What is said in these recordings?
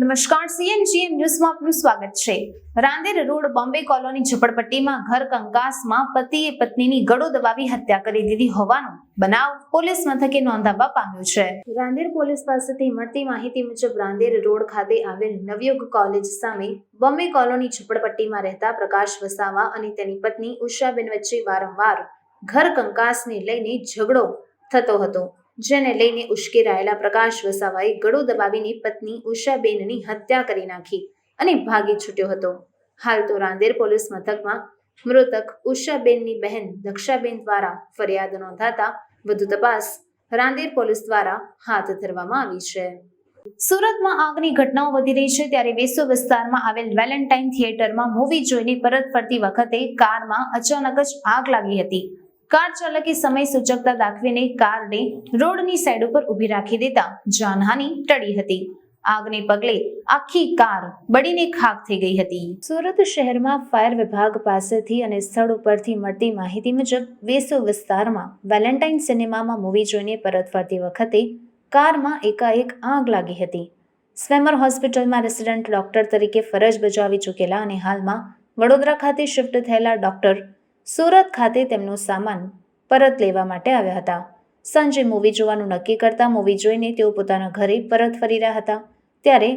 નમસ્કાર, સીએનજીએમ ન્યૂઝમાં આપનું સ્વાગત છે। રાંદેર રોડ બોમ્બે કોલોની ઝુંપડપટ્ટીમાં ઘર કંકાસમાં પતિએ પત્નીની ગળો દબાવી હત્યા કરી દીધી હોવાનો બનાવ પોલીસ મથકે નોંધાવા પામ્યો છે। રાંદેર પોલીસ પાસેથી મળતી માહિતી મુજબ રાંદેર રોડ ખાતે આવેલ નવયુગ કોલેજ સામે બોમ્બે કોલોની ઝુંપડપટ્ટીમાં રહેતા પ્રકાશ વસાવા અને તેની પત્ની ઉષાબેન વચ્ચે વારંવાર ઘર કંકાસને લઈને ઝઘડો થતો હતો, જેને લઈને ઉશ્કેરાયેલા પ્રકાશ વસાવાએ ગળો દબાવીને પત્ની ઉષાબેનની હત્યા કરી નાખી અને ભાગી છૂટ્યો હતો। હાલ તો રાંદેર પોલીસ મથકમાં મૃતક ઉષાબેનની બહેન દક્ષાબેન દ્વારા ફરિયાદ નોંધાતા વધુ તપાસ રાંદેર પોલીસ દ્વારા હાથ ધરવામાં આવી છે। સુરતમાં આગની ઘટનાઓ વધી રહી છે, ત્યારે વેસુ વિસ્તારમાં આવેલ વેલેન્ટાઇન થિયેટરમાં મૂવી જોઈને પરત ફરતી વખતે કારમાં અચાનક જ આગ લાગી હતી। કાર ચાલકે સમય સૂચકતા દાખવીને કારને રોડની સાઈડ ઉપર ઊભી રાખી દેતા જાનહાની ટળી હતી। આગને પગલે આખી કાર બળીને ખાખ થઈ ગઈ હતી। સુરત શહેરમાં ફાયર વિભાગ પાસેથી અને સ્થળ ઉપરથી મળતી માહિતી મુજબ વેસુ વિસ્તારમાં વેલેન્ટાઇન સિનેમામાં મૂવી જોઈને પરત ફરતી વખતે કારમાં એકાએક આગ લાગી હતી। સ્વેમર હોસ્પિટલમાં રેસિડેન્ટ ડોક્ટર તરીકે ફરજ બજાવી ચૂકેલા અને હાલમાં વડોદરા ખાતે શિફ્ટ થયેલા ડોક્ટર સુરત ખાતે તેમનો સામાન પરત લેવા માટે આવ્યા હતા। સાંજે મૂવી જોવાનું નક્કી કરતા મૂવી જોઈને તેઓ પોતાના ઘરે પરત ફરી રહ્યા હતા, ત્યારે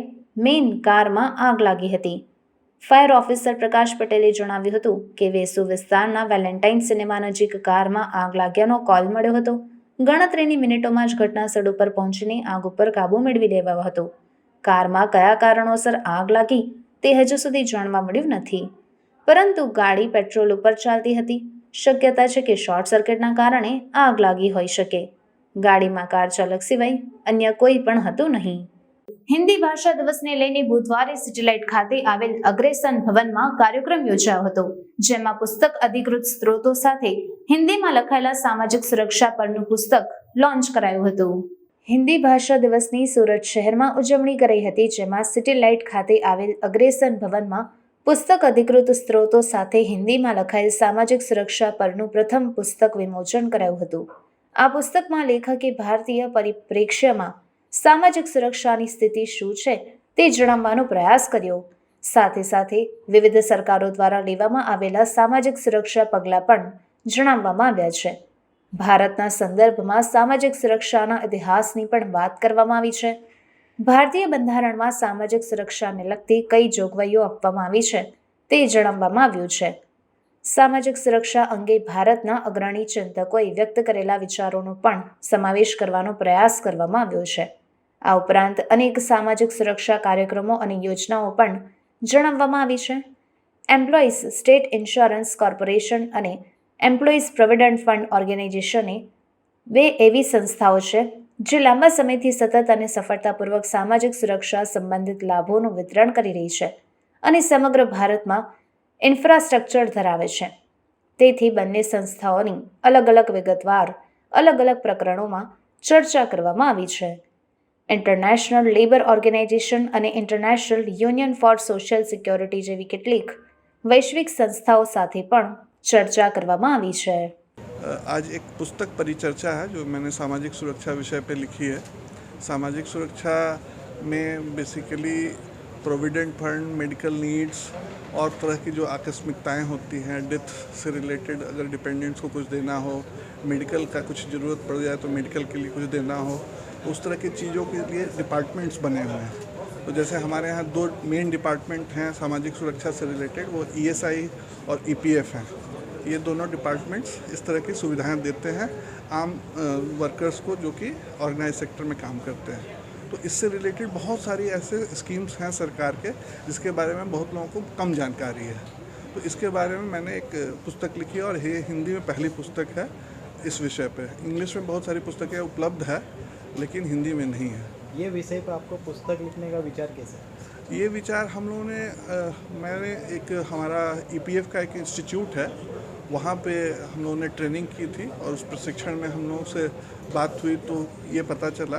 મેઇન કારમાં આગ લાગી હતી। ફાયર ઓફિસર પ્રકાશ પટેલે જણાવ્યું હતું કે વેસુ વિસ્તારના વેલેન્ટાઇન સિનેમા નજીક કારમાં આગ લાગ્યાનો કોલ મળ્યો હતો। ગણતરીની મિનિટોમાં જ ઘટના સ્થળ ઉપર પહોંચીને આગ ઉપર કાબુ મેળવી લેવાયો હતો। કારમાં કયા કારણોસર આગ લાગી તે હજુ સુધી જાણવા મળ્યું નથી, પરંતુ ગાડી પેટ્રોલ ઉપર ચાલતી હતી। શક્યતા છે કે શોર્ટ સર્કિટના કારણે આગ લાગી હોઈ શકે। ગાડીમાં કાર ચાલક સિવાય અન્ય કોઈ પણ હતું નહીં। હિન્દી ભાષા દિવસને લઈને બુધવારે સિટીલાઇટ ખાતે આવેલ અગ્રેસન ભવનમાં કાર્યક્રમ યોજાયો હતો, જેમાં પુસ્તક અધિકૃત સ્ત્રોતો સાથે હિન્દીમાં લખાયેલા સામાજિક સુરક્ષા પરનું પુસ્તક લોન્ચ કરાયું હતું। હિન્દી ભાષા દિવસની સુરત શહેરમાં ઉજવણી કરાઈ હતી, જેમાં સિટીલાઇટ ખાતે આવેલ અગ્રેસન ભવનમાં પુસ્તક અધિકૃત સ્ત્રોતો સાથે હિન્દીમાં લખાયેલ સામાજિક સુરક્ષા પરનું પ્રથમ પુસ્તક વિમોચન કરાયું હતું। આ પુસ્તકમાં લેખકે ભારતીય પરિપ્રેક્ષ્યમાં સામાજિક સુરક્ષાની સ્થિતિ શું છે તે જણાવવાનો પ્રયાસ કર્યો। સાથે સાથે વિવિધ સરકારો દ્વારા લેવામાં આવેલા સામાજિક સુરક્ષા પગલાં પણ જણાવવામાં આવ્યા છે। ભારતના સંદર્ભમાં સામાજિક સુરક્ષાના ઇતિહાસની પણ વાત કરવામાં આવી છે। ભારતીય બંધારણમાં સામાજિક સુરક્ષાને લગતી કઈ જોગવાઈઓ આપવામાં આવી છે તે જણાવવામાં આવ્યું છે। સામાજિક સુરક્ષા અંગે ભારતના અગ્રણી ચિંતકોએ વ્યક્ત કરેલા વિચારોનો પણ સમાવેશ કરવાનો પ્રયાસ કરવામાં આવ્યો છે। આ ઉપરાંત અનેક સામાજિક સુરક્ષા કાર્યક્રમો અને યોજનાઓ પણ જણાવવામાં આવી છે। એમ્પ્લોઈઝ સ્ટેટ ઇન્સ્યોરન્સ કોર્પોરેશન અને એમ્પ્લોઈઝ પ્રોવિડન્ટ ફંડ ઓર્ગેનાઇઝેશને બે એવી સંસ્થાઓ છે જે લાંબા સમયથી સતત અને સફળતાપૂર્વક સામાજિક સુરક્ષા સંબંધિત લાભોનું વિતરણ કરી રહી છે અને સમગ્ર ભારતમાં ઇન્ફ્રાસ્ટ્રક્ચર ધરાવે છે। તેથી બંને સંસ્થાઓની અલગ અલગ વિગતવાર અલગ અલગ પ્રકરણોમાં ચર્ચા કરવામાં આવી છે। ઇન્ટરનેશનલ લેબર ઓર્ગેનાઇઝેશન અને international union four social security જેવી કેટલીક વૈશ્વિક સંસ્થાઓ સાથે પણ ચર્ચા કરવામાં આવી છે। आज एक पुस्तक परिचर्चा है जो मैंने सामाजिक सुरक्षा विषय पे लिखी है। सामाजिक सुरक्षा में basically provident fund, medical needs और तरह की जो आकस्मिकताएं होती हैं, डेथ से रिलेटेड अगर डिपेंडेंट्स को कुछ देना हो, मेडिकल का कुछ ज़रूरत पड़ जाए तो मेडिकल के लिए कुछ देना हो, उस तरह की चीज़ों के लिए डिपार्टमेंट्स बने हुए हैं। तो जैसे हमारे यहाँ दो मेन डिपार्टमेंट हैं सामाजिक सुरक्षा से रिलेटेड, वो ESI और EPF हैं। ये दोनों डिपार्टमेंट्स इस तरह की सुविधाएं देते हैं आम वर्कर्स को जो कि ऑर्गेनाइज सेक्टर में काम करते हैं। तो इससे रिलेटेड बहुत सारी ऐसे स्कीम्स हैं सरकार के जिसके बारे में बहुत लोगों को कम जानकारी है। तो इसके बारे में मैंने एक पुस्तक लिखी है और ये हिंदी में पहली पुस्तक है इस विषय पे। इंग्लिश में बहुत सारी पुस्तकें उपलब्ध है लेकिन हिंदी में नहीं है। ये विषय पर आपको पुस्तक लिखने का विचार कैसे? ये विचार हम लोगों ने मैंने एक हमारा EPF का एक इंस्टीट्यूट है, वहाँ पे हम लोगों ने ट्रेनिंग की थी और उस प्रशिक्षण में हम लोगों से बात हुई तो ये पता चला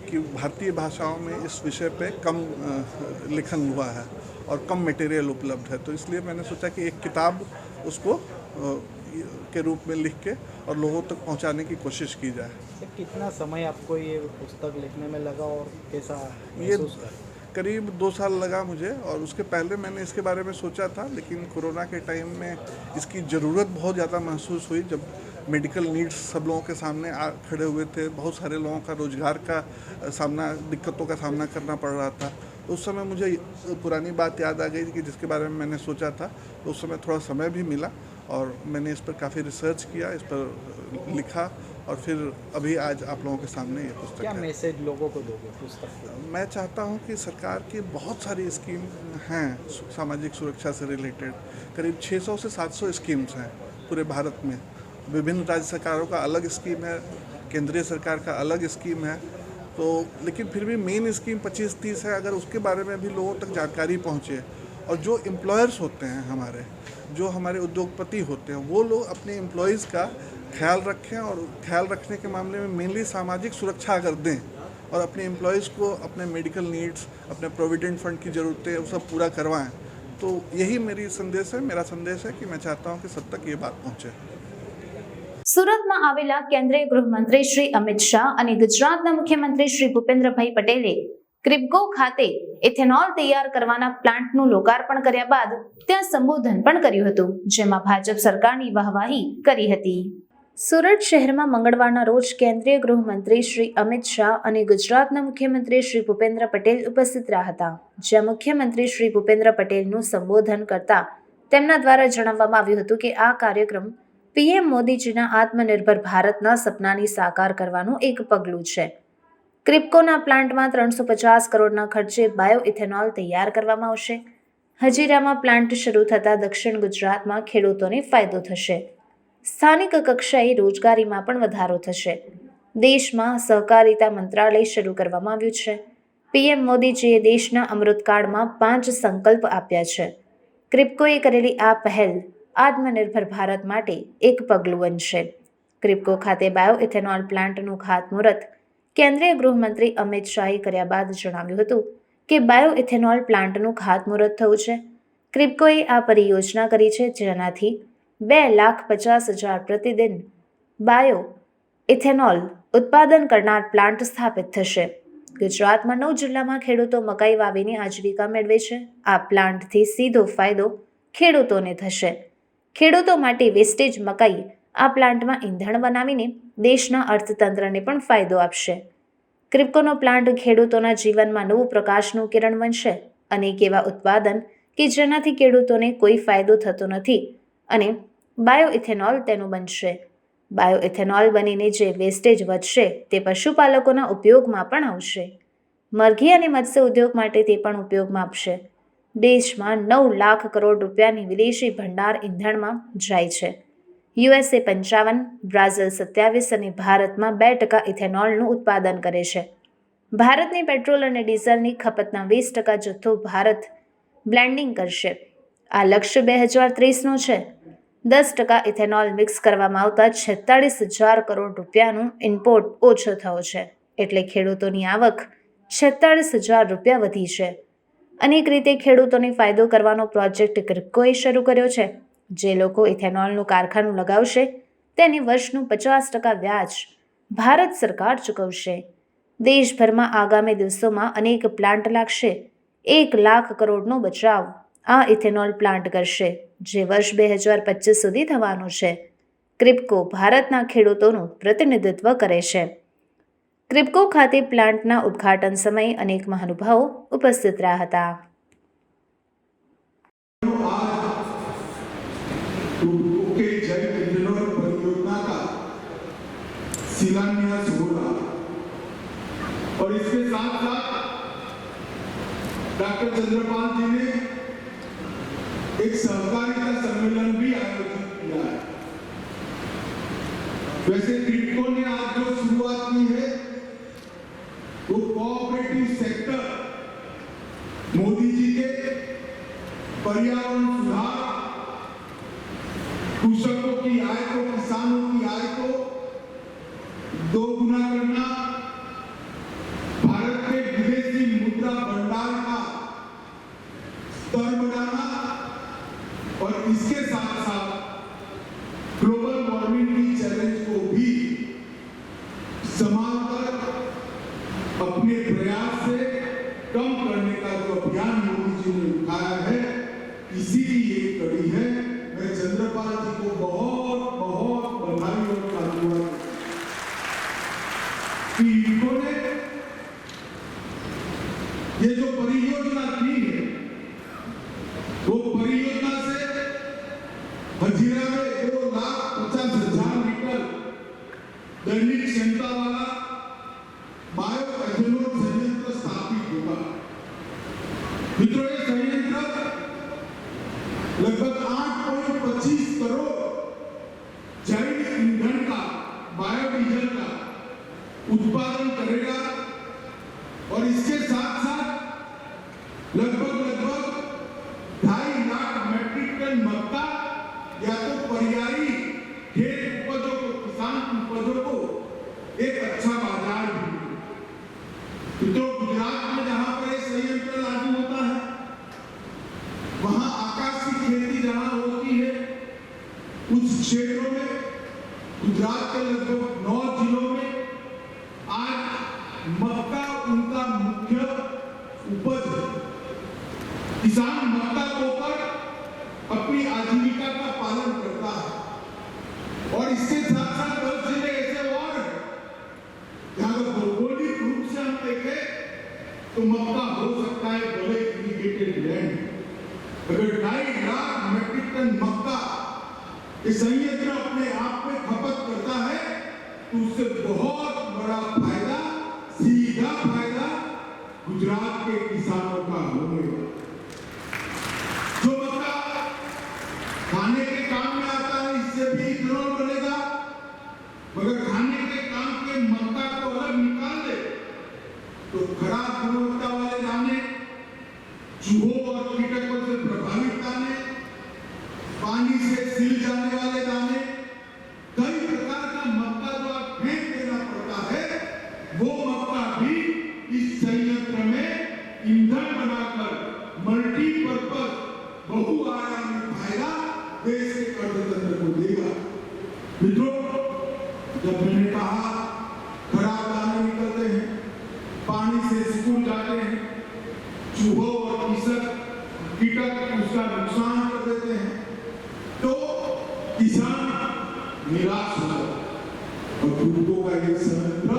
कि भारतीय भाषाओं में इस विषय पे कम लेखन हुआ है और कम मटेरियल उपलब्ध है। तो इसलिए मैंने सोचा कि एक किताब उसको के रूप में लिख के और लोगों तक पहुंचाने की कोशिश की जाए। कितना समय आपको ये पुस्तक लिखने में लगा और कैसा ये करीब 2 साल लगा मुझे, और उसके पहले मैंने इसके बारे में सोचा था, लेकिन कोरोना के टाइम में इसकी ज़रूरत बहुत ज़्यादा महसूस हुई। जब मेडिकल नीड्स सब लोगों के सामने खड़े हुए थे, बहुत सारे लोगों का रोज़गार का दिक्कतों का सामना करना पड़ रहा था। तो उस समय मुझे पुरानी बात याद आ गई कि जिसके बारे में मैंने सोचा था। तो उस समय थोड़ा समय भी मिला और मैंने इस पर काफ़ी रिसर्च किया, इस पर लिखा, और फिर अभी आज आप लोगों के सामने ये पुस्तक क्या है। मैसेज लोगों को दोगे पुस्तक के? मैं चाहता हूं कि सरकार की बहुत सारी स्कीम हैं सामाजिक सुरक्षा से रिलेटेड। करीब 600 से 700 स्कीम्स हैं पूरे भारत में। विभिन्न राज्य सरकारों का अलग स्कीम है, केंद्रीय सरकार का अलग स्कीम है। तो लेकिन फिर भी मेन स्कीम 25-30 है। अगर उसके बारे में भी लोगों तक जानकारी पहुंचे, और जो एम्प्लॉयर्स होते हैं जो हमारे उद्योगपति होते हैं, वो लोग अपने एम्प्लॉयज़ का ख्याल रखें, और ख्याल रखने के मामले में मेनली सामाजिक सुरक्षा अगर दें, और अपने एम्प्लॉयज़ को अपने मेडिकल नीड्स, अपने प्रोविडेंट फंड की ज़रूरतें वो सब पूरा करवाएं। तो यही मेरा संदेश है कि मैं चाहता हूं कि सब तक ये बात पहुंचे। સુરતમાં આવેલા કેન્દ્રીય ગૃહમંત્રી શ્રી અમિત શાહ અને ગુજરાતના મુખ્યમંત્રી શ્રી ભૂપેન્દ્રભાઈ પટેલે ક્રિપ્કો ખાતે ઇથેનોલ તૈયાર કરવાના પ્લાન્ટનું લોકાર્પણ કર્યા બાદ ત્યાં સંબોધન પણ કર્યું હતું, જેમાં ભાજપ સરકારની વાહવાહી કરી હતી। સુરત શહેરમાં મંગળવારના રોજ કેન્દ્રીય ગૃહમંત્રી શ્રી અમિત શાહ અને ગુજરાતના મુખ્યમંત્રી શ્રી ભૂપેન્દ્ર પટેલ ઉપસ્થિત રહ્યા હતા, જ્યાં મુખ્યમંત્રી શ્રી ભૂપેન્દ્ર પટેલનું સંબોધન કરતા તેમના દ્વારા જણાવવામાં આવ્યું હતું કે આ કાર્યક્રમ પીએમ મોદીજીના આત્મનિર્ભર ભારતના સપનાની સાકાર કરવાનું એક પગલું છે। ક્રિપ્કોના પ્લાન્ટમાં 350 કરોડના ખર્ચે બાયો ઇથેનોલ તૈયાર કરવામાં આવશે। હજીરામાં પ્લાન્ટ શરૂ થતાં દક્ષિણ ગુજરાતમાં ખેડૂતોને ફાયદો થશે। સ્થાનિક કક્ષાએ રોજગારીમાં પણ વધારો થશે। દેશમાં સહકારિતા મંત્રાલય શરૂ કરવામાં આવ્યું છે। પીએમ મોદીજીએ દેશના અમૃતકાળમાં 5 સંકલ્પ આપ્યા છે। ક્રિપ્કોએ કરેલી આ પહેલ આત્મનિર્ભર ભારત માટે એક પગલું બનશે। ક્રિપ્કો ખાતે બાયો ઇથેનોલ પ્લાન્ટનું ખાતમુહૂર્ત કેન્દ્રીય ગૃહમંત્રી અમિત શાહે કર્યા બાદ જણાવ્યું હતું કે બાયો ઇથેનોલ પ્લાન્ટનું ખાતમુહૂર્ત થયું છે। ક્રિપ્કોએ આ પરિયોજના કરી છે, જેનાથી 2,50,000 प्रतिदिन બાયો ઇથેનોલ ઉત્પાદન કરનાર પ્લાન્ટ સ્થાપિત થશે। ગુજરાતમાં 9 જિલ્લામાં ખેડૂતો મકાઈ વાવીને આજીવિકા મેળવે છે। આ પ્લાન્ટથી સીધો ફાયદો ખેડૂતોને થશે। ખેડૂતો માટે વેસ્ટેજ મકાઈ આ પ્લાન્ટમાં ઈંધણ બનાવીને દેશના અર્થતંત્રને પણ ફાયદો આપશે। ક્રિપ્કોનો પ્લાન્ટ ખેડૂતોના જીવનમાં નવું પ્રકાશનું કિરણ બનશે અને એક એવા ઉત્પાદન કે જેનાથી ખેડૂતોને કોઈ ફાયદો થતો નથી અને બાયો ઇથેનોલ તેનું બનશે। બાયો ઇથેનોલ બનીને જે વેસ્ટેજ વધશે તે પશુપાલકોના ઉપયોગમાં પણ આવશે। મરઘી અને મત્સ્ય ઉદ્યોગ માટે તે પણ ઉપયોગમાં આવશે। દેશમાં 9 લાખ કરોડ રૂપિયાની વિદેશી ભંડાર ઈંધણમાં જાય છે। યુએસએ 55, બ્રાઝિલ 27 અને ભારતમાં 2% ઇથેનોલનું ઉત્પાદન કરે છે। ભારતની પેટ્રોલ અને ડીઝલની ખપતના 20% જથ્થો ભારત બ્લેન્ડિંગ કરશે। આ લક્ષ્ય 2030નું છે। 10% ઇથેનોલ મિક્સ કરવામાં આવતા 46,000 કરોડ રૂપિયાનું ઇમ્પોર્ટ ઓછો થયો છે, એટલે ખેડૂતોની આવક 46,000 રૂપિયા વધી છે। અનેક રીતે ખેડૂતોને ફાયદો કરવાનો પ્રોજેક્ટ ક્રિપ્કોએ શરૂ કર્યો છે। જે લોકો ઇથેનોલનું કારખાનું લગાવશે તેને વર્ષનું 50% વ્યાજ ભારત સરકાર ચૂકવશે। દેશભરમાં આગામી દિવસોમાં અનેક પ્લાન્ટ લાગશે। 1 લાખ કરોડનો બચાવ આ ઇથેનોલ પ્લાન્ટ કરશે, જે વર્ષ 2025 સુધી થવાનું છે। ક્રિપ્કો ભારતના ખેડૂતોનું પ્રતિનિધિત્વ કરે છે। ક્રિપ્કો ખાતે પ્લાન્ટના ઉદ્ઘાટન સમયે અનેક મહાનુભાવો ઉપસ્થિત રહ્યા હતા। शिलान्यास होगा और इसके साथ साथ डॉक्टर चंद्रपाल जी ने एक सहकारिता सम्मेलन भी आयोजित किया है। वैसे क्रिप्को ने आज जो शुरुआत की है वो कोऑपरेटिव सेक्टर मोदी जी के पर्यावरण सुधार, कृषकों की आय को, किसानों की आय को दोगुना करना, भारत के विदेशी मुद्रा भंडार का स्तर बढ़ाना और इसके साथ साथ ग्लोबल वार्मिंग की चैलेंज को भी संभालकर अपने प्रयास से कम करने का दैनिक क्षमता वाला बायोएथेनॉल संयंत्र स्थापित होगा। मित्रों, ये संयंत्र लगभग 8.25 करोड़ जैव ईंधन का, बायोडीजल का उत्पादन करेगा और इसके साथ साथ लगभग 2.5 लाख मेट्रिक टन मक्का या तो पर्यायी खेत उपजों को, किसान उपजों को एक अच्छा बाजार भी। तो गुजरात में जहां पर ये संयंत्र लागू होता है, वहां आकाश की खेती जहां होती है, उस क्षेत्रों में गुजरात के लगभग 9 जिलों में आज मक्का उनका मुख्य उपज है। किसान मक्का बोकर अपनी आजीविका का पालन करता है और इसके साथ साथ 10 जिले ऐसे और हैं जहां भौगोलिक रूप से हम देखें तो मक्का हो सकता है बड़े इरिगेटेड लैंड। अगर 2.5 लाख मेट्रिक टन मक्का ये संयंत्र अपने आप में खपत करता है तो उससे बहुत बड़ा फायदा, सीधा फायदा गुजरात के किसानों का होगा। जो मक्का खाने के काम में आता है, इससे भी इथेनॉल बनेगा, मगर खाने के काम के मक्का को अलग निकाल दे तो खराब गुणवत्ता वाले दाने, चूहों और कीटकों से प्रभावित दाने, पानी से सिल जाने वाले दाने, कई प्रकार का मक्का जो आप फेंक देना पड़ता है, वो मक्का भी इस संयंत्र में ईंधन बनाकर मल्टीपर्पज, बहुआयामी फायदा देश के अर्थतंत्र को देगा। मित्रों, जब मैंने कहा खराब दाने निकलते हैं, पानी से स्कूल जाते हैं, चूहों और कीटक उसका नुकसान कर देते हैं, तो किसान निराश हो जाता और दूधों का ये संयंत्र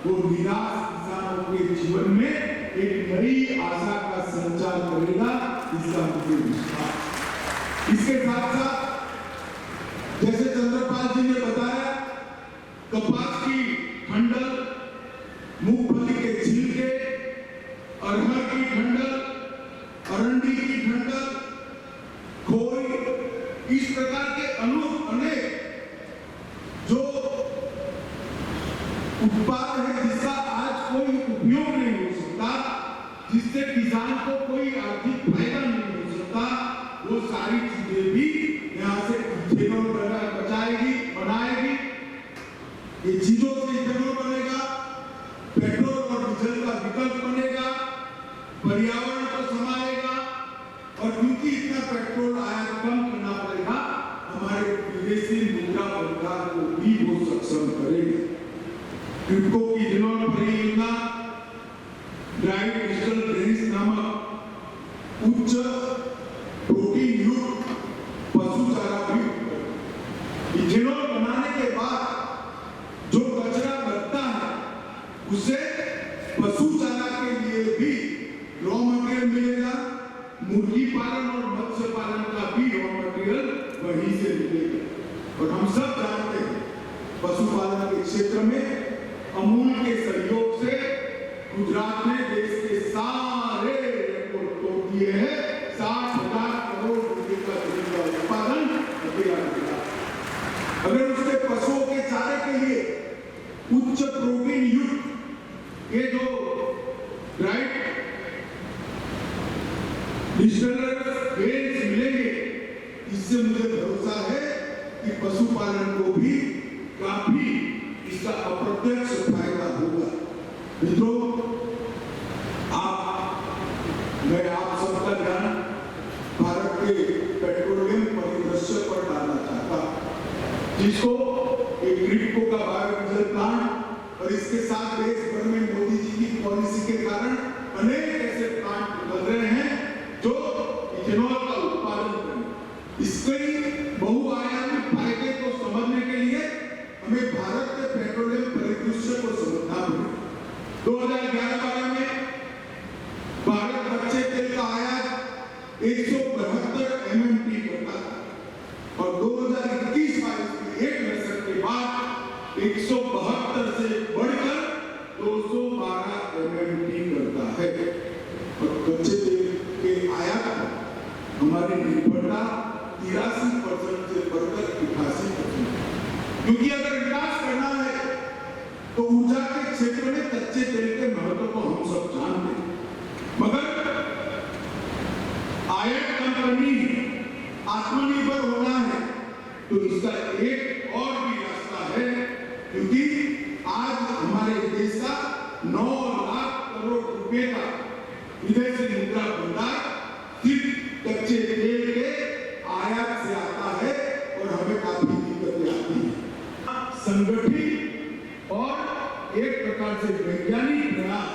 वो निराश किसानों के जीवन में एक नई आशा का संचार करेगा, इसका मुझे विश्वास। इसके साथ साथ जैसे चंद्रपाल जी ने बताया, कपास की खंडल, मूंगफली के छिलके, अरहर की खंडल, अरंडी की खंडल, खोई, इस प्रकार के अनेक जो उत्पाद है जिसका आज कोई उपयोग नहीं हो सकता, जिससे किसान को कोई आर्थिक फायदा नहीं हो सकता, वो सारी चीजें भी यहाँ से इथेनॉल बनाएगी। ये चीजों से इथेनॉल बनेगा, पेट्रोल और डीजल का विकल्प बनेगा, पर्यावरण को संभालेगा और क्योंकि इतना पेट्रोल आयात कम करना पड़ेगा, हमारे विदेशी मुद्रा बाजार को भी वो सक्षम करेगा। ट्रिप्को की इथेनॉल परियोजना ड्राई क्रिस्टल ग्रेन्स नामक उच्च प्रोटीन युक्त पशु चारा भी इथेनॉल बनाने के बाद जो कचरा लगता है उसे पशु चारा के लिए भी रॉ मटेरियल मिलेगा। मुर्गी पालन और मत्स्य पालन का भी रॉ मटेरियल वहीं से मिलेगा। और हम सब जानते हैं पशुपालन के क्षेत्र में अमूल के सहयोग से गुजरात ने देश के सारे रिकॉर्ड तोड़ दिए हैं। 60,000 करोड़ रुपए का दूध का उत्पादन अकेला किया। अगर उसके पशुओं के चारे के लिए उच्च प्रोटीन युक्त ये जो राइट डिस्टिलर्स ग्रेन्स मिलेंगे, इससे मुझे भरोसा है कि पशुपालन को भी काफी इसका अप्रत्यक्ष फायदा होगा। मित्रों, मैं आप सबका ध्यान भारत के पेट्रोलियम परिदृश्य पर डालना चाहता हूं, जिसको एक ग्रिडको का बायोडीजल प्लांट और इसके साथ देश भर में मोदी जी की पॉलिसी के कारण अनेक ऐसे प्लांट बन रहे हैं जो इथेनॉल का उत्पादन करें। इसके बहुआयामी फायदे को समझने के लिए हमें भारत के पेट्रोलियम परिदृश्य को समझना पड़ेगा। 2011-12 में भारत कच्चे तेल का आयात 172 MMT करता था और 2021-22 में एक दशक के बाद 172 से बढ़कर 212 MMT करता है और कच्चे तेल के आयात पर हमारी निर्भरता 83% से बढ़कर 88%। क्योंकि अगर विकास करना है तो ऊर्जा के क्षेत्र में कच्चे तेल के महत्व को हम सब जानते हैं, मगर आयात कम करनी, आत्मनिर्भर होना है तो इसका एक और भी रास्ता है। क्योंकि आज हमारे देश का 9 लाख करोड़ रुपए का विदेशी मुद्रा भंडार सिर्फ कच्चे तेल के आयात से आता है और हमें काफी दिक्कतें आती हैं। संगठित और एक प्रकार से वैज्ञानिक प्रयास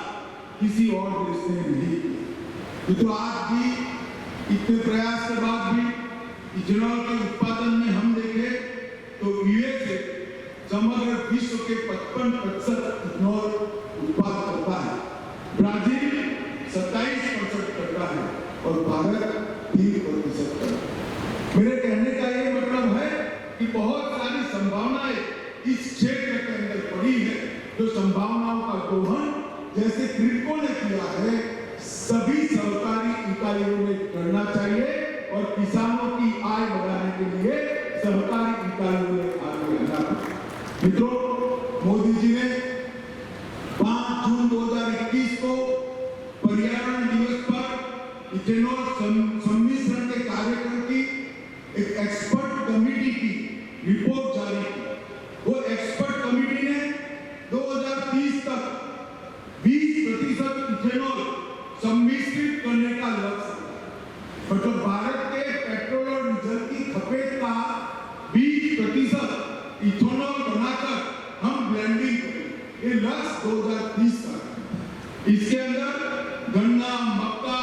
किसी और देश ने नहीं किया। तो आज भी इतने प्रयास के बाद भी इथेनॉल के उत्पादन में हम देखें तो यूएसए समग्र विश्व के 55% इथेनॉल उत्पादन करता है, ब्राजील 27% करता है और भारत 3% करता है। मेरे कहने का ये मतलब है कि बहुत सारी संभावनाएं इस क्षेत्र के अंदर पड़ी है, जो संभावनाओं का दोहन जैसे ग्रिडको ने किया है सभी सरकारी इकाइयों ने करना चाहिए और किसानों की आय बढ़ाने के लिए सरकारी इकाइयों ने आगे आना। मित्रों, मोदी जी ने 5 जून 2021 को पर्यावरण दिवस पर इथेनॉल सम्मिश्रण के कार्यक्रम की एक एक्सपर्ट कमेटी की रिपोर्ट जारी की। वो एक्सपर्ट कमेटी ने 2030 तक 20% इथेनॉल सम्मिश्रित करने का लक्ष्य, मतलब भारत के पेट्रोल और डीजल की खपत का 20% इथेनॉल बनाकर हम ब्लेंडिंग करें, ये लक्ष्य 2030 का है। इसके अंदर गन्ना, मक्का,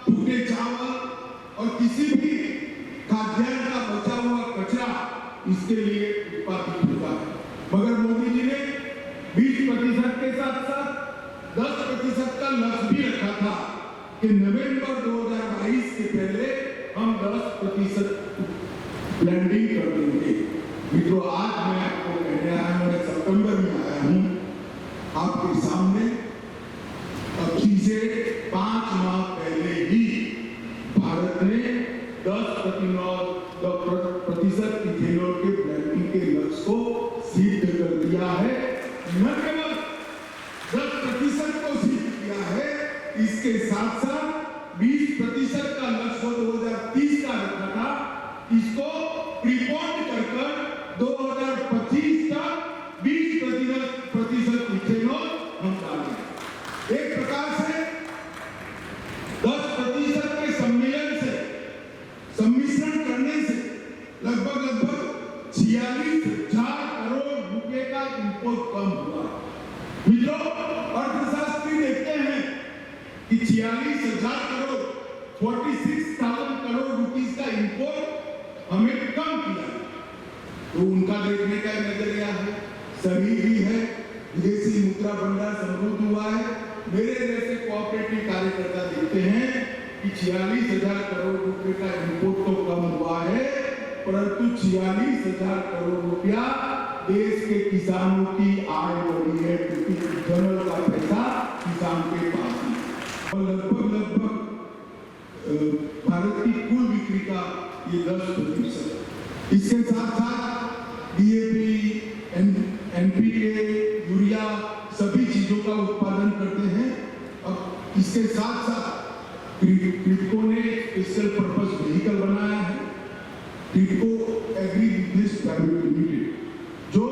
भुने चावल और किसी भी खाद्यान्न का बचा हुआ कचरा इसके लिए उत्पादित होता है। मगर मोदी जी ने 20% के साथ साथ 10% का लक्ष्य भी रखा था कि नवंबर 2022 के पहले हम 10% ब्लेंडिंग कर देंगे। मित्रों, आज मैं आपको कहने आया हूं, मैं सितंबर में आया हूं आपके सामने। अभी से 5 माह पहले ही भारत ने 10% इथेनॉल के ब्लेंडिंग के लक्ष्य को सिद्ध कर दिया है। न केवल 10% को सिद्ध किया है, इसके साथ साथ 20% का लक्ष्य 2030 का रखा था, इसको प्रीपोन कर 2025 तक 20% इथेनॉल हम डालेंगे। एक प्रकार से 10% के सम्मेलन से, सम्मिश्रण करने से लगभग 46,000 करोड़ रुपए का इनपुट कम हुआ। मित्रों, अर्थशास्त्री देखते हैं कि 46,000 करोड़ 46,000 करोड़ रुपीस का इनपुट हमें कम किया, तो उनका देखने का नजरिया है, सही भी है। विदेशी मुद्रा भंडार समृद्ध हुआ है। मेरे जैसे कोऑपरेटिव कार्यकर्ता देखते हैं कि 46,000 करोड़ रुपए का इनपुट तो कम हुआ है, परंतु 46,000 करोड़ रुपया देश के किसानों की आय बढ़ी है, क्योंकि इथेनॉल का पैसा किसान के पास है। और लगभग भारत की कुल बिक्री का ये 10%। इसके साथ साथ डीएपी, एनपीके, यूरिया सभी चीजों का उत्पादन करते हैं। अब इसके साथ साथ टिडको ने स्पेशल पर्पस व्हीकल बनाया है, टिडको एग्री बिजनेस प्राइवेट लिमिटेड, जो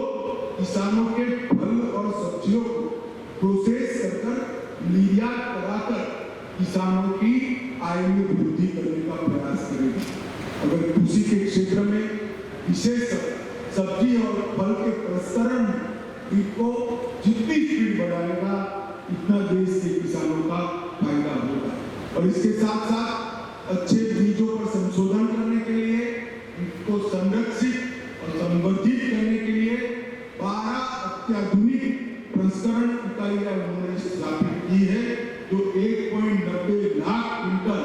किसानों के फल और सब्जियों को प्रोसेस कर निर्यात कराकर किसानों की आय में वृद्धि करने का प्रयास करेगा। अगर कृषि के क्षेत्र में विशेष सब्जी और फल के प्रसंस्करण को जितनी स्पीड बढ़ाएगा, इतना देश के किसानों का फायदा होगा। और इसके साथ साथ अच्छे बीजों पर संशोधन करने के लिए, इनको संरक्षित और संवर्धित करने के लिए 12 अत्याधुनिक प्रसंस्करण इकाइयां उन्होंने स्थापित की है, जो 1.90 लाख क्विंटल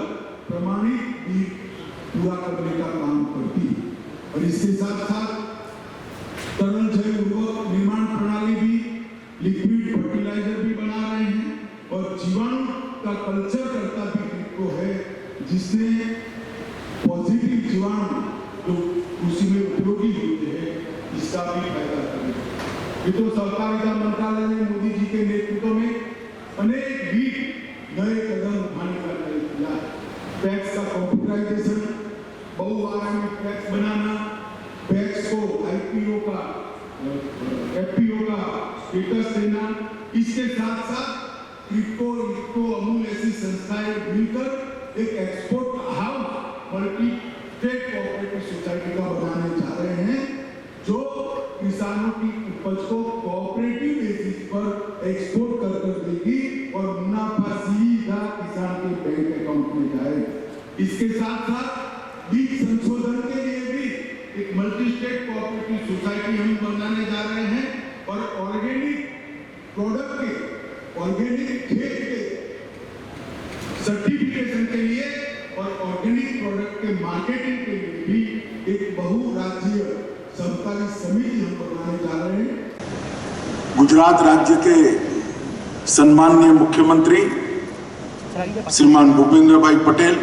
प्रमाणित बीज पूरा करने का काम करती है। और इसके साथ साथ तरल जैव उर्वरक निर्माण लिक्विड फर्टिलाइजर भी बना रहे हैं और जीवाणु का कल्चर करता भी क्रिप्टो है, जिसने पॉजिटिव जीवाणु जो कृषि में उपयोगी होते हैं इसका भी फायदा करेगा। ये तो सहकारिता मंत्रालय ने मोदी जी के नेतृत्व में अनेक भी नए कदम उठाने का निर्णय किया। पैक्स का कंप्यूटराइजेशन, बहुआयामी पैक्स बनाना, पैक्स को आईपीओ का एफपीओ का स्टेटस देना, इसके साथ साथ क्रिप्टो, इफ्को, अमूल ऐसी संस्थाएं मिलकर एक export house multi state cooperative society का बनाने जा रहे हैं, जो किसानों की उपज को कोऑपरेटिव बेसिस पर एक्सपोर्ट कर देगी और मुनाफा सीधा किसान के बैंक अकाउंट में जाएगा। इसके साथ साथ बीज संशोधन के लिए भी एक मल्टी स्टेट कोऑपरेटिव सोसाइटी हम बनाने जा रहे हैं और ऑर्गेनिक प्रोडक्ट के, ऑर्गेनिक खेत के सर्टिफिकेशन के लिए और ऑर्गेनिक प्रोडक्ट के मार्केटिंग के लिए भी एक बहुराज्यीय सहकारी समिति हम बनाने जा रहे हैं। गुजरात राज्य के सम्माननीय मुख्यमंत्री श्रीमान भूपेंद्र भाई पटेल,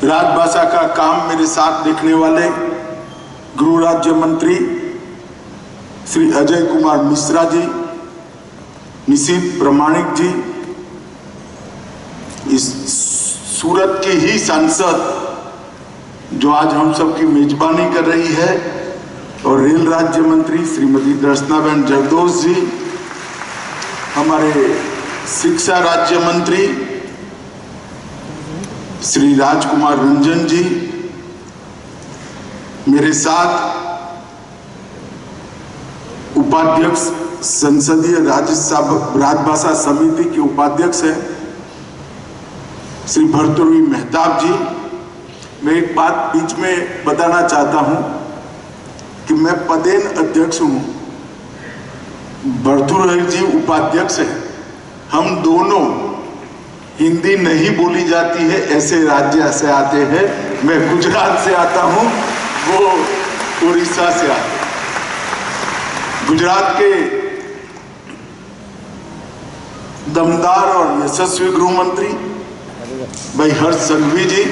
राजभाषा का काम मेरे साथ देखने वाले गृह राज्य मंत्री श्री अजय कुमार मिश्रा जी, निशित प्रमाणिक जी, इस सूरत की ही सांसद जो आज हम सबकी मेजबानी कर रही है, और रेल राज्य मंत्री श्रीमती दर्शनाबेन जरदोश जी, हमारे शिक्षा राज्य मंत्री श्री राजकुमार रंजन जी, मेरे साथ उपाध्यक्ष संसदीय राजभाषा समिति के उपाध्यक्ष हैं श्री भर्तृहरि मेहताब जी। मैं एक बात बीच में बताना चाहता हूं कि मैं पदेन अध्यक्ष हूं, भर्तृहरि जी उपाध्यक्ष हैं। हम दोनों हिंदी नहीं बोली जाती है ऐसे राज्य से आते हैं। मैं गुजरात से आता हूं, वो उड़ीसा से आते हैं। गुजरात के दमदार और यशस्वी गृह मंत्री भाई हर्ष संघवी जी,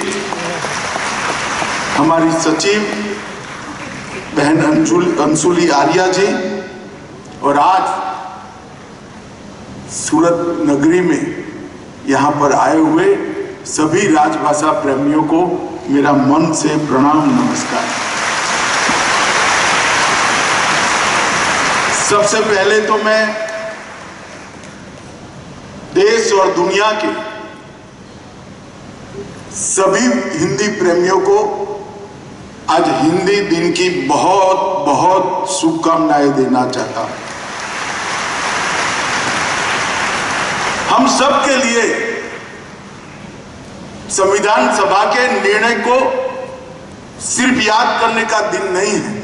हमारी सचिव बहन अंशुली आर्या जी, और आज सूरत नगरी में यहाँ पर आए हुए सभी राजभाषा प्रेमियों को मेरा मन से प्रणाम, नमस्कार। सबसे पहले तो मैं देश और दुनिया के सभी हिंदी प्रेमियों को आज हिंदी दिन की बहुत बहुत शुभकामनाएं देना चाहता हूं। हम सब के लिए संविधान सभा के निर्णय को सिर्फ याद करने का दिन नहीं है।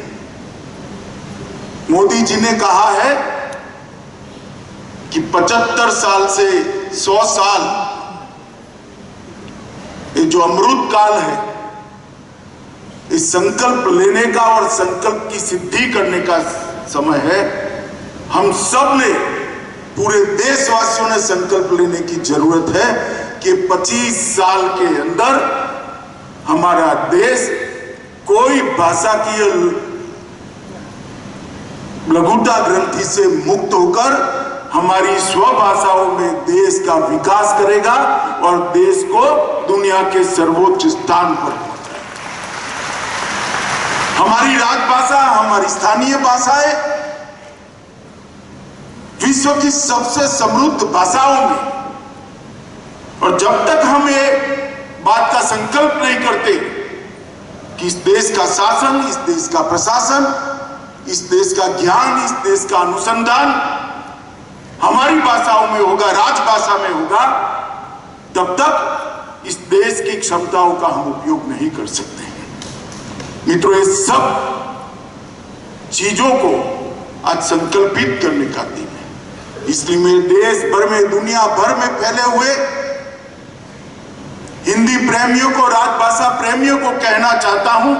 मोदी जी ने कहा है कि 75 साल से 100 साल ये जो अमृत काल है, इस संकल्प लेने का और संकल्प की सिद्धि करने का समय है। हम सब ने, पूरे देशवासियों ने संकल्प लेने की जरूरत है कि 25 साल के अंदर हमारा देश कोई भाषा की लघुता ग्रंथि से मुक्त होकर हमारी स्वभाषाओं में देश का विकास करेगा और देश को दुनिया के सर्वोच्च स्थान पर पहुंचाएगा। हमारी राजभाषा, हमारी स्थानीय भाषाएं विश्व की सबसे समृद्ध भाषाओं में, और जब तक हम ये बात का संकल्प नहीं करते कि इस देश का शासन, इस देश का प्रशासन, इस देश का ज्ञान, इस देश का अनुसंधान हमारी भाषाओं में होगा, राजभाषा में होगा, तब तक इस देश की क्षमताओं का हम उपयोग नहीं कर सकते हैं। मित्रों, ये सब चीजों को आज संकल्पित करने का दिन है। इसलिए मैं देश भर में, दुनिया भर में फैले हुए हिंदी प्रेमियों को, राजभाषा प्रेमियों को कहना चाहता हूं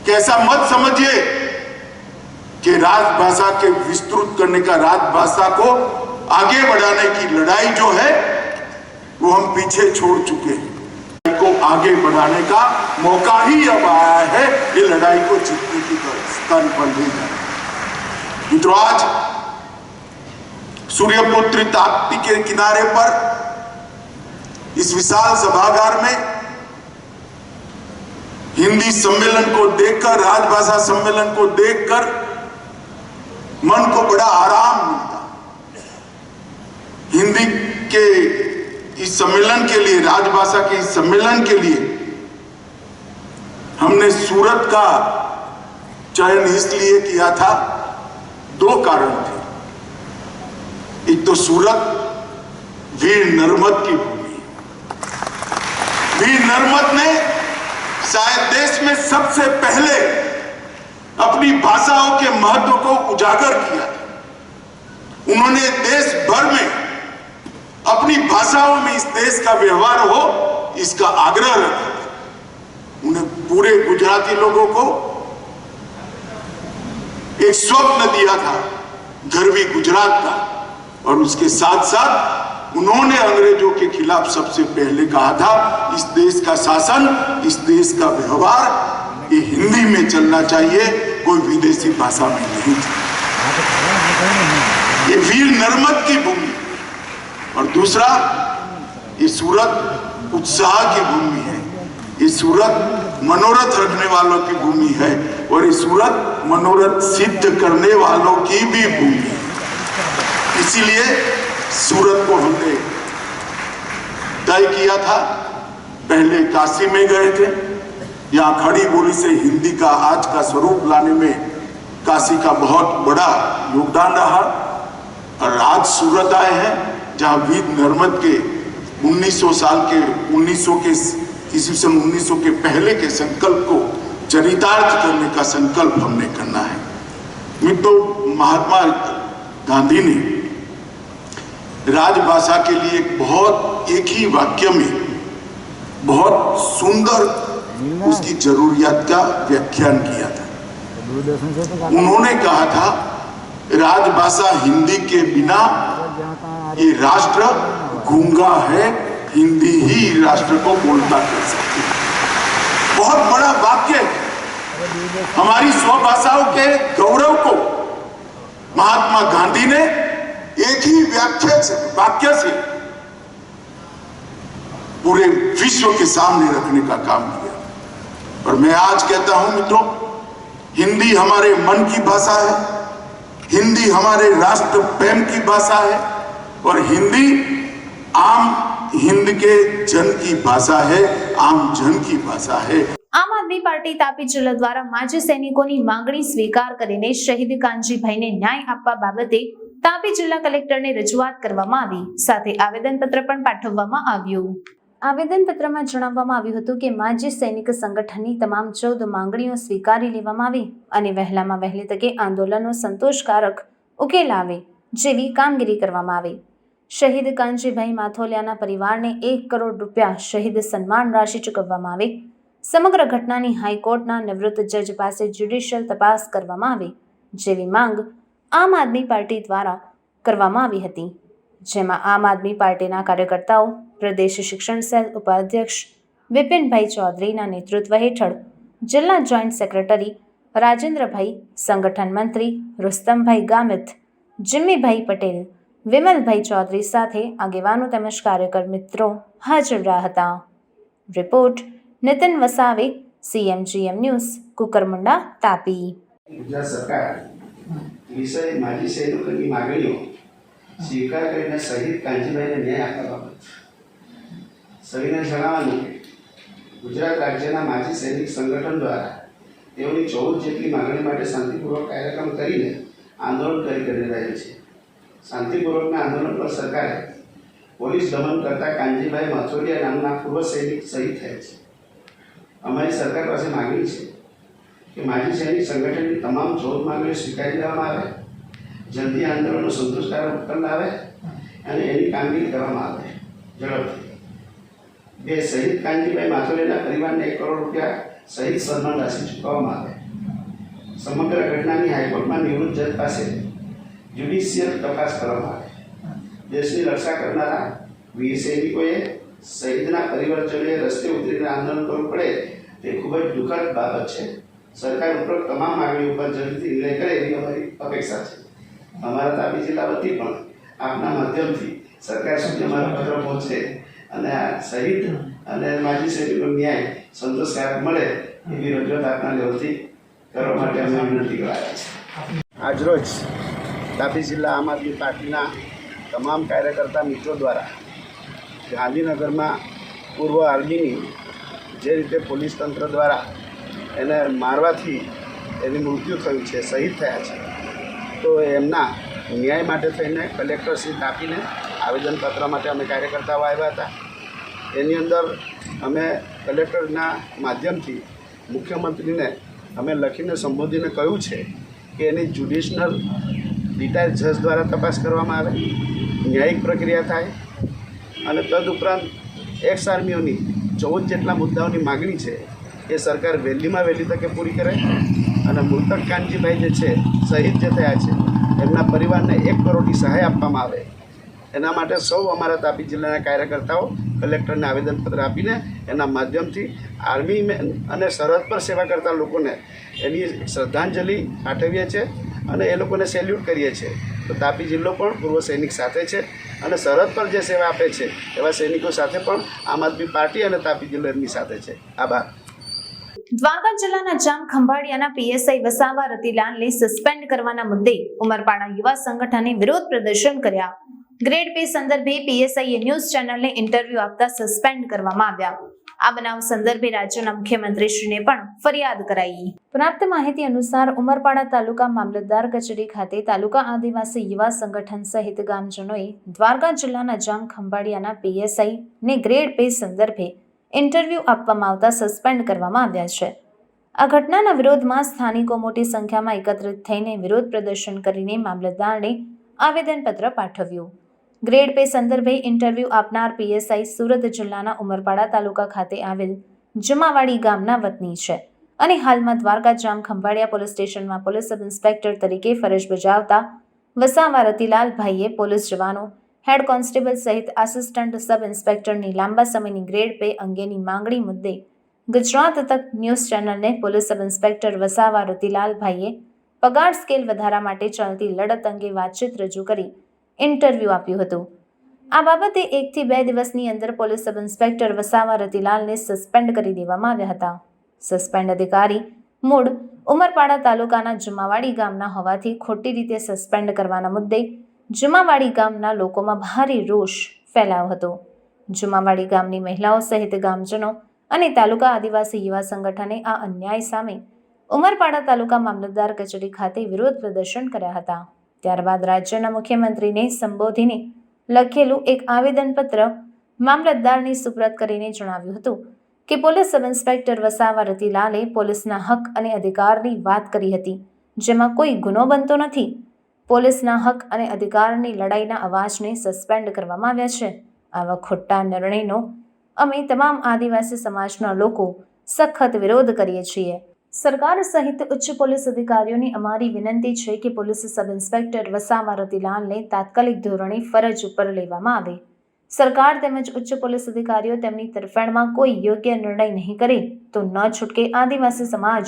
कि ऐसा मत समझिए कि राजभाषा के विस्तृत करने का, राजभाषा को आगे बढ़ाने की लड़ाई जो है वो हम पीछे छोड़ चुके हैं। को आगे बढ़ाने का मौका ही अब आया है, ये लड़ाई को जीतने की स्तर पर ले जाए। मित्रों, आज सूर्यपुत्री ताप्ती के किनारे पर इस विशाल सभागार में हिंदी सम्मेलन को देखकर, राजभाषा सम्मेलन को देखकर मन को बड़ा आराम मिलता। हिंदी के इस सम्मेलन के लिए, राजभाषा के इस सम्मेलन के लिए हमने सूरत का चयन इसलिए किया था, दो कारण थे। एक तो सूरत वीर नर्मद की भूमि, वीर नर्मद ने शायद देश में सबसे पहले अपनी भाषाओं के महत्व को उजागर किया था। उन्होंने देश भर में अपनी भाषाओं में इस देश का व्यवहार हो, इसका आग्रह रखा। उन्हें पूरे गुजराती लोगों को एक स्वप्न दिया था, गरवी गुजरात का, और उसके साथ साथ उन्होंने अंग्रेजों के खिलाफ सबसे पहले कहा था, इस देश का शासन, इस देश का व्यवहार ये हिंदी में चलना चाहिए, कोई विदेशी भाषा में नहीं। ये वीर नर्मद की भूमि। और दूसरा, ये सूरत उत्साह की भूमि है, ये सूरत मनोरथ रखने वालों की भूमि है, और ये सूरत मनोरथ सिद्ध करने वालों की भी भूमि है। इसीलिए सूरत को हमने तय किया था। पहले काशी में गए थे, यहाँ खड़ी बोली से हिंदी का आज का स्वरूप लाने में काशी का बहुत बड़ा योगदान रहा, और आज सूरत आए हैं जहां वीर नर्मद के 1900 के ईस्वी सन 1900 के पहले के संकल्प को चरितार्थ करने का संकल्प हमने करना है। मित्रों, महात्मा गांधी ने राजभाषा के लिए एक ही वाक्य में बहुत सुंदर उसकी जरूरियात का व्याख्यान किया था। उन्होंने कहा था, राजभाषा हिंदी के बिना ये राष्ट्र गूंगा है, हिंदी ही राष्ट्र को बोलता कर सकती है। बहुत बड़ा वाक्य है। हमारी स्वभाषाओं के गौरव को महात्मा गांधी ने एक ही वाक्य से पूरे विश्व के सामने रखने का काम किया। और मैं आज कहता हूं मित्रों, हिंदी हमारे मन की भाषा है, हिंदी हमारे राष्ट्र प्रेम की भाषा है, और हिंदी आम हिंद के जन की भाषा है, आम जन की भाषा है। આમ આદમી પાર્ટી તાપી જિલ્લા દ્વારા માજી સૈનિકોની માંગણી સ્વીકાર કરીને શહીદ કાનજીભાઈને ન્યાય આપવા બાબતે તાપી જિલ્લા કલેક્ટરને રજૂઆત કરવામાં આવી, સાથે આવેદનપત્ર પણ પાઠવવામાં આવ્યું। આવેદનપત્રમાં જણાવવામાં આવ્યું હતું કે માજી સૈનિક સંગઠનની તમામ 14 માંગણીઓ સ્વીકારી લેવામાં આવે અને વહેલામાં વહેલી તકે આંદોલનનો સંતોષકારક ઉકેલ આવે જેવી કામગીરી કરવામાં આવે। શહીદ કાનજીભાઈ માથોલિયાના પરિવારને 1 કરોડ રૂપિયા શહીદ સન્માન રાશિ ચૂકવવામાં આવે। સમગ્ર ઘટનાની હાઈકોર્ટના નિવૃત્ત જજ પાસે જ્યુડિશિયલ તપાસ કરવામાં આવે જેવી માંગ આમ આદમી પાર્ટી દ્વારા કરવામાં આવી હતી, જેમાં આમ આદમી પાર્ટીના કાર્યકર્તાઓ પ્રદેશ શિક્ષણ સેલ ઉપાધ્યક્ષ વિપિનભાઈ ચૌધરીના નેતૃત્વ હેઠળ જિલ્લા જોઈન્ટ સેક્રેટરી રાજેન્દ્રભાઈ, સંગઠન મંત્રી રુસ્તમભાઈ ગામિત, जिम्मीभाई पटेल, विमलभाई चौधरी साथे आगेवानो तेमज कार्यकर मित्रों हाजर रहा हता। Report Nitin Vasave, CMGM news, Kukarmunda, Tapi. Gujarat सरकार विषय माजी सैनिकोनी मागणीओ स्वीकार करीने शहीद कांजीभाईने न्याय आपवा बाबत सविनय जणाववानुं के गुजरात राज्यना माजी सैनिक संगठन द्वारा तेओनी 14 जेटली मागणी माटे शांतिपूर्वक कार्यक्रम करीने आंदोलन કરી રહ્યા છે। શાંતિપૂર્વકના આંદોલન પર સરકારે પોલીસ દમન કરતા કાનજીભાઈ માથોલિયા નામના પૂર્વ સૈનિક શહીદ થયા છે। અમારી સરકાર પાસે માગણી છે કે માજી સૈનિક સંગઠનની તમામ 14 માંગણીઓ સ્વીકારી લેવામાં આવે, જલ્દી આંદોલનનો સંતોષકારક ઉકેલ લાવે અને એની કામગીરી કરવામાં આવે ઝડપથી। બે શહીદ કાનજીભાઈ માથોલિયાના પરિવારને 1 કરોડ રૂપિયા શહીદ સન્માન રાશિ ચૂકવવામાં આવે। સમગ્ર ઘટનાની હાઈકોર્ટમાં નિવૃત્ત જજ પાસે જ્યુડિશિયલ તપાસ કરવામાં આવે. દેશની રક્ષા કરનારા વીર સૈનિકોએ શહીદના પરિવારજનોએ રસ્તે ઉતરીને આંદોલન કરવું પડે તે ખૂબ જ દુઃખદ બાબત છે. સરકાર ઉપરોક્ત તમામ માંગણીઓ પર જલ્દીથી નિર્ણય કરે એવી અમારી અપેક્ષા છે. અમારા તાપી જિલ્લા વતી પણ આપના માધ્યમથી સરકાર સુધી અમારો પત્ર પહોંચે અને આ શહીદ અને માજી સૈનિકો ન્યાય સંતોષકારક મળે એવી રજૂઆત આપના લેવલથી કરવા માટે અમે વિનંતી કરાયા છે. આજરોજ તાપી જિલ્લા આમ આદમી પાર્ટીના તમામ કાર્યકર્તા મિત્રો દ્વારા ગાંધીનગરમાં પૂર્વ આર્મીની જે રીતે પોલીસ તંત્ર દ્વારા એને મારવાથી એની મૃત્યુ થયું છે, શહીદ થયા છે, તો એમના ન્યાય માટે થઈને કલેક્ટરશ્રી તાપીને આવેદનપત્ર માટે અમે કાર્યકર્તાઓ આવ્યા હતા. એની અંદર અમે કલેક્ટરના માધ્યમથી મુખ્યમંત્રીને અમે લખીને સંબોધીને કહ્યું છે કે એની જ્યુડિશનલ રિટાયર્ડ જજ દ્વારા તપાસ કરવામાં આવે, ન્યાયિક પ્રક્રિયા થાય અને તદુપરાંત એક્સ આર્મીઓની 14 જેટલા મુદ્દાઓની માગણી છે એ સરકાર વહેલીમાં વહેલી તકે પૂરી કરે અને મૃતક કાનજીભાઈ જે છે, શહીદ જે થયા છે, એમના પરિવારને 1 કરોડની સહાય આપવામાં આવે. એના માટે સૌ અમારા તાપી જિલ્લાના કાર્યકર્તાઓ કલેક્ટરને આવેદનપત્ર આપીને એના માધ્યમથી આર્મી અને સરહદ પર સેવા કરતા લોકોને એની શ્રદ્ધાંજલિ પાઠવીએ છીએ અને એ લોકોને સેલ્યુટ કરીએ છીએ. તો તાપી જિલ્લો પણ પૂર્વ સૈનિક સાથે છે અને સરહદ પર જે સેવા આપે છે એવા સૈનિકો સાથે પણ આમ આદમી પાર્ટી અને તાપી જિલ્લો એમની સાથે છે. આભાર. દ્વારકા જિલ્લાના જામ ખંભાળિયાના પીએસઆઈ વસાવા રતિલાલને સસ્પેન્ડ કરવાના મુદ્દે ઉમરપાડા યુવા સંગઠને વિરોધ પ્રદર્શન કર્યા. ગ્રેડ પે સંદર્ભે પીએસઆઈએ ન્યૂઝ ચેનલને ઇન્ટરવ્યુ આપતા સસ્પેન્ડ કરવામાં આવ્યા. આ બનાવ સંદર્ભે રાજ્યના મુખ્યમંત્રીશ્રીને પણ ફરિયાદ કરાઈ. પ્રાપ્ત માહિતી અનુસાર ઉમરપાડા તાલુકા મામલતદાર કચેરી ખાતે તાલુકા આદિવાસી યુવા સંગઠન સહિત ગામજનોએ દ્વારકા જિલ્લાના જામ ખંભાળિયાના પીએસઆઈ ને ગ્રેડ પે સંદર્ભે ઇન્ટરવ્યુ આપવામાં આવતા સસ્પેન્ડ કરવામાં આવ્યા છે. આ ઘટનાના વિરોધમાં સ્થાનિકો મોટી સંખ્યામાં એકત્રિત થઈને વિરોધ પ્રદર્શન કરીને મામલતદારને આવેદનપત્ર પાઠવ્યું. ગ્રેડ પે સંદર્ભે ઇન્ટરવ્યુ આપનાર પીએસઆઈ સુરત જિલ્લાના ઉમરપાડા તાલુકા ખાતે આવેલ જુમાવાડી ગામના વતની છે અને હાલમાં દ્વારકા જામ ખંભાળિયા પોલીસ સ્ટેશનમાં પોલીસ સબ ઇન્સ્પેક્ટર તરીકે ફરજ બજાવતા વસાવા રતિલાલભાઈએ પોલીસ જવાનો, હેડ કોન્સ્ટેબલ સહિત આસિસ્ટન્ટ સબ ઇન્સ્પેક્ટરની લાંબા સમયની ગ્રેડ પે અંગેની માંગણી મુદ્દે ગુજરાત તક ન્યૂઝ ચેનલને પોલીસ સબ ઇન્સ્પેક્ટર વસાવા રતિલાલભાઈએ પગાર સ્કેલ વધારા માટે ચાલતી લડત અંગે વાતચીત રજૂ કરી ઇન્ટરવ્યુ આપ્યું હતું. આ બાબતે 1 થી 2 દિવસની અંદર પોલીસ સબ ઇન્સ્પેક્ટર વસાવા રતિલાલને સસ્પેન્ડ કરી દેવામાં આવ્યા હતા. સસ્પેન્ડ અધિકારી મૂળ ઉમરપાડા તાલુકાના જુમાવાડી ગામના હોવાથી ખોટી રીતે સસ્પેન્ડ કરવાના મુદ્દે જુમાવાડી ગામના લોકોમાં ભારે રોષ ફેલાયો હતો. જુમાવાડી ગામની મહિલાઓ સહિત ગામજનો અને તાલુકા આદિવાસી યુવા સંગઠને આ અન્યાય સામે ઉમરપાડા તાલુકા મામલતદાર કચેરી ખાતે વિરોધ પ્રદર્શન કર્યા હતા. ત્યારબાદ રાજ્યના મુખ્યમંત્રીને સંબોધીને લખેલું એક આવેદનપત્ર મામલતદારને સુપ્રત કરીને જણાવ્યું હતું કે પોલીસ સબ ઇન્સ્પેક્ટર વસાવા રતિલાલે પોલીસના હક અને અધિકારની વાત કરી હતી, જેમાં કોઈ ગુનો બનતો નથી. પોલીસના હક અને અધિકારની લડાઈના અવાજને સસ્પેન્ડ કરવામાં આવ્યા છે. આવા ખોટા નિર્ણયનો અમે તમામ આદિવાસી સમાજના લોકો સખત વિરોધ કરીએ છીએ. સરકાર સહિત ઉચ્ચ પોલીસ અધિકારીઓની અમારી વિનંતી છે કે પોલીસ સબ ઇન્સ્પેક્ટર વસાવા રતિલાલને તાત્કાલિક ધોરણે ફરજ ઉપર લેવામાં આવે. સરકાર તેમજ ઉચ્ચ પોલીસ અધિકારીઓ તેમની તરફેણમાં કોઈ યોગ્ય નિર્ણય નહીં કરે તો ન છૂટકે આદિવાસી સમાજ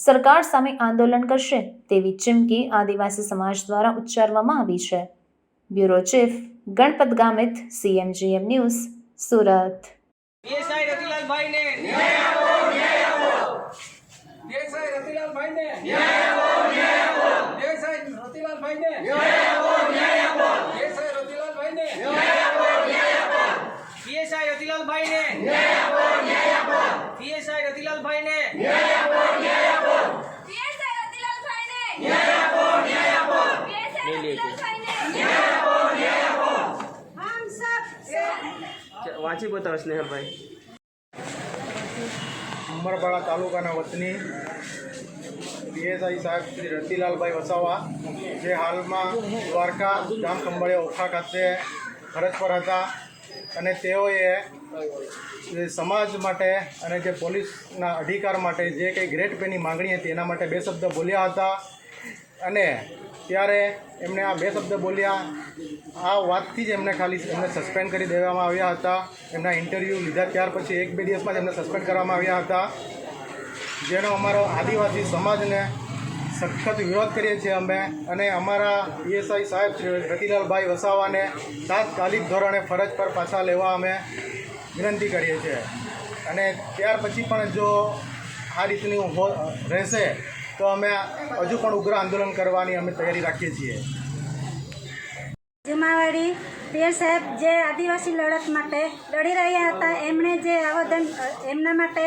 સરકાર સામે આંદોલન કરશે તેવી ચીમકી આદિવાસી સમાજ દ્વારા ઉચ્ચારવામાં આવી છે. Bureau chief Ganpat Gamit, CMGM news, Surat. PSI રતિલાલભાઈને ન્યાય આપો, ન્યાય આપો. પીએસઆઈ રતિલાલભાઈને ન્યાય આપો, ન્યાય આપો. પીએસઆઈ રતિલાલભાઈને ન્યાય આપો, ન્યાય આપો. પીએસઆઈ રતિલાલભાઈને ન્યાય આપો, ન્યાય આપો. પીએસઆઈ રતિલાલભાઈને ન્યાય આપો, ન્યાય આપો. પીએસઆઈ રતિલાલભાઈને ન્યાય આપો, ન્યાય આપો. પીએસઆઈ રતિલાલભાઈને ન્યાય આપો, ન્યાય આપો. પીએસઆઈ રતિલાલભાઈને ન્યાય આપો, ન્યાય આપો. હમ સબ વાંચી બતાવો સ્નેહલભાઈ. ઉમરપાડા તાલુકાના વતની પીએસઆઈ સાહેબ શ્રી રતિલાલભાઈ વસાવા, જે હાલમાં દ્વારકા જામ ખંભાળિયા ઓખા ખાતે ફરજ પર હતા અને તેઓએ એ સમાજ માટે અને જે પોલીસના અધિકાર માટે જે કંઈ ગ્રેડ પેની માંગણી હતી એના માટે 2 શબ્દ બોલ્યા હતા અને ત્યારે એમણે આ 2 શબ્દ બોલ્યા આ વાતથી જ એમને સસ્પેન્ડ કરી દેવામાં આવ્યા હતા. એમના ઇન્ટરવ્યૂ લીધા ત્યાર પછી 1-2 દિવસમાં જ એમને સસ્પેન્ડ કરવામાં આવ્યા હતા, જેનો અમારો આદિવાસી સમાજને સખત વિરોધ કરીએ છીએ અમે. અને અમારા પીએસઆઈ સાહેબ રતિલાલભાઈ વસાવાને તાત્કાલિક ધોરણે ફરજ પર પાછા લેવા અમે વિનંતી કરીએ છીએ. અને ત્યાર પછી પણ જો આ રીતનું રહેશે તો અમે હજુ પણ ઉગ્ર આંદોલન કરવાની અમે તૈયારી રાખીએ છીએ. જુમાવાડી પીએસ સાહેબ જે આદિવાસી લડત માટે લડી રહ્યા હતા, એમણે જે આવેદન એમના માટે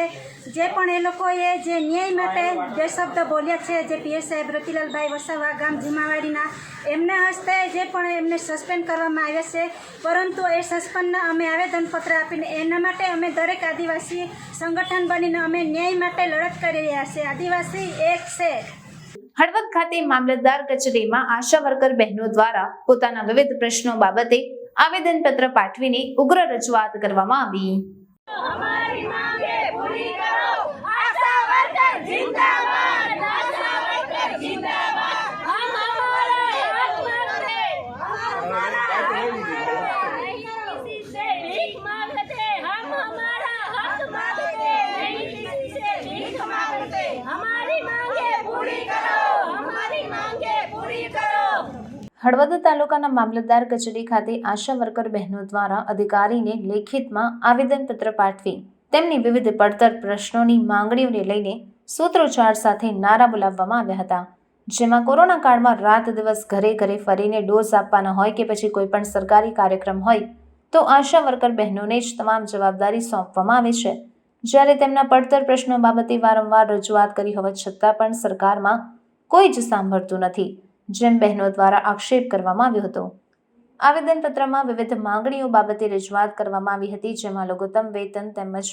જે પણ એ લોકોએ જે ન્યાય માટે 2 શબ્દ બોલ્યા છે, જે પીએસ સાહેબ રતિલાલભાઈ વસાવા ગામ જુમાવાડીના, એમના હસ્તે જે પણ એમને સસ્પેન્ડ કરવામાં આવ્યા છે, પરંતુ એ સસ્પેન્ડના અમે આવેદનપત્ર આપીને એના માટે અમે દરેક આદિવાસી સંગઠન બનીને અમે ન્યાય માટે લડત કરી રહ્યા છે. આદિવાસી એક છે. હળવદ ખાતે મામલતદાર કચેરીમાં આશા વર્કર બહેનો દ્વારા પોતાના વિવિધ પ્રશ્નો બાબતે આવેદનપત્ર પાઠવીને ઉગ્ર રજૂઆત કરવામાં આવી. हमारी मांगे पूरी करो आशा वर्कर जिंदाबाद आशा वर्कर जिंदाबाद हम हमारे हक मांगते किसी से भीख मांगते हम हमारा हक मांगते नहीं किसी से भीख मांगते हमारी मांगे पूरी करो हमारी मांगे पूरी करो. હળવદ તાલુકાના મામલતદાર કચેરી ખાતે આશા વર્કર બહેનો દ્વારા અધિકારીને લેખિતમાં આવેદનપત્ર પાઠવી તેમની વિવિધ પડતર પ્રશ્નોની માંગણીઓને લઈને સૂત્રોચ્ચાર સાથે નારા બોલાવવામાં આવ્યા હતા, જેમાં કોરોના કાળમાં રાત દિવસ ઘરે ઘરે ફરીને ડોઝ આપવાના હોય કે પછી કોઈ પણ સરકારી કાર્યક્રમ હોય તો આશા વર્કર બહેનોને જ તમામ જવાબદારી સોંપવામાં આવે છે. જ્યારે તેમના પડતર પ્રશ્નો બાબતે વારંવાર રજૂઆત કરી હોવા છતાં પણ સરકારમાં કોઈ જ સાંભળતું નથી, જેમ બહેનો દ્વારા આક્ષેપ કરવામાં આવ્યો હતો. આવેદનપત્રમાં વિવિધ માંગણીઓ બાબતે રજૂઆત કરવામાં આવી હતી, જેમાં લઘુત્તમ વેતન તેમજ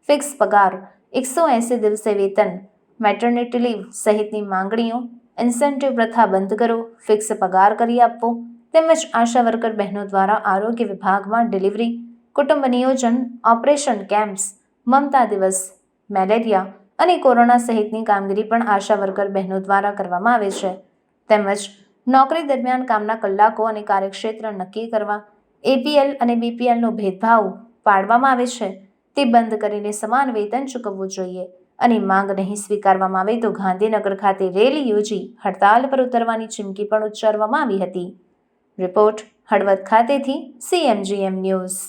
ફિક્સ પગાર, 180 દિવસે વેતન, મેટર્નિટી લીવ સહિતની માંગણીઓ, ઇન્સેન્ટિવ પ્રથા બંધ કરો, ફિક્સ પગાર કરી આપવો તેમજ આશા વર્કર બહેનો દ્વારા આરોગ્ય વિભાગમાં ડિલિવરી, કુટુંબ નિયોજન, ઓપરેશન કેમ્પ્સ, મમતા દિવસ, મેલેરિયા અને કોરોના સહિતની કામગીરી પણ આશા વર્કર બહેનો દ્વારા કરવામાં આવે છે. તેમજ નોકરી દરમિયાન કામના કલાકો અને કાર્યક્ષેત્ર નક્કી કરવા, એપીએલ અને બીપીએલનો ભેદભાવ પાડવામાં આવે છે તે બંધ કરીને સમાન વેતન ચૂકવવું જોઈએ અને માંગ નહીં સ્વીકારવામાં આવે તો ગાંધીનગર ખાતે રેલી યોજી હડતાલ પર ઉતરવાની ચીમકી પણ ઉચ્ચારવામાં આવી હતી. રિપોર્ટ હળવદ ખાતેથી CMGM ન્યૂઝ.